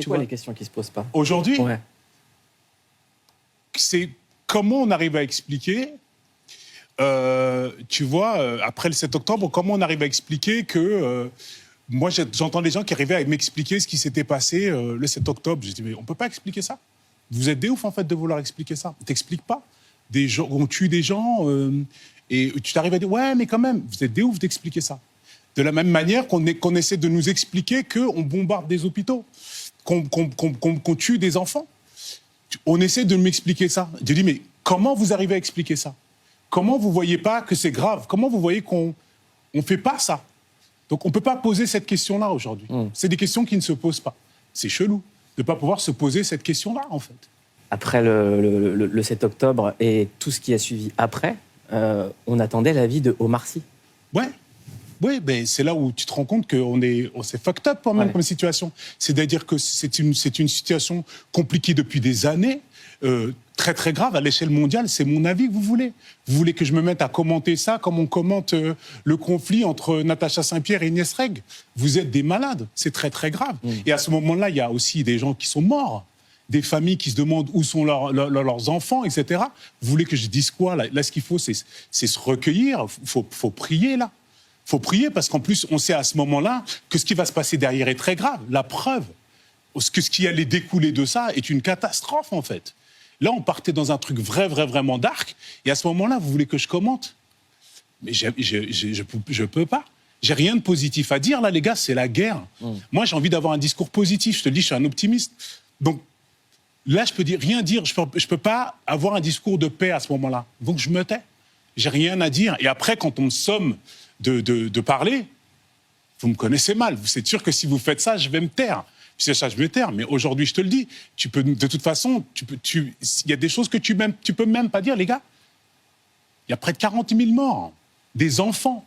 C'est quoi les questions qui ne se posent pas aujourd'hui? Ouais. C'est comment on arrive à expliquer, tu vois, après le 7 octobre, comment on arrive à expliquer que... moi, j'entends des gens qui arrivaient à m'expliquer ce qui s'était passé le 7 octobre. J'ai dit, mais on ne peut pas expliquer ça. Vous êtes des ouf, en fait, de vouloir expliquer ça. On t'explique pas. Des gens, on tue des gens et tu t'arrives à dire, ouais, mais quand même, vous êtes des ouf d'expliquer ça. De la même manière qu'on essaie de nous expliquer qu'on bombarde des hôpitaux, qu'on tue des enfants. On essaie de m'expliquer ça. J'ai dit, mais comment vous arrivez à expliquer ça? Comment vous ne voyez pas que c'est grave? Comment vous voyez qu'on ne fait pas ça? Donc on ne peut pas poser cette question-là aujourd'hui. C'est des questions qui ne se posent pas. C'est chelou de ne pas pouvoir se poser cette question-là, en fait. Après le 7 octobre et tout ce qui a suivi après, on attendait l'avis de Omar Sy. Ouais. Oui, ben c'est là où tu te rends compte qu'on s'est fucked up quand même comme situation. C'est-à-dire que c'est une situation compliquée depuis des années, très très grave à l'échelle mondiale. C'est mon avis que vous voulez. Vous voulez que je me mette à commenter ça comme on commente le conflit entre Natacha Saint-Pierre et Inès Reg? Vous êtes des malades. C'est très très grave. Et à ce moment-là, il y a aussi des gens qui sont morts. Des familles qui se demandent où sont leurs enfants, etc. Vous voulez que je dise quoi là, ce qu'il faut, c'est se recueillir. Faut prier, là. Il faut prier parce qu'en plus, on sait à ce moment-là que ce qui va se passer derrière est très grave. La preuve, ce qui allait découler de ça est une catastrophe, en fait. Là, on partait dans un truc vraiment dark. Et à ce moment-là, vous voulez que je commente? Mais je peux pas. J'ai rien de positif à dire, là, les gars, c'est la guerre. Moi, j'ai envie d'avoir un discours positif. Je te le dis, je suis un optimiste. Donc, là, je peux rien dire. Je peux pas avoir un discours de paix à ce moment-là. Donc, je me tais. J'ai rien à dire. Et après, quand on me somme de parler, vous me connaissez mal. Vous êtes sûr que si vous faites ça, je vais me taire. C'est ça, je vais me taire. Mais aujourd'hui, je te le dis, tu peux, de toute façon, il y a des choses que tu peux même pas dire, les gars. Il y a près de 40 000 morts, des enfants.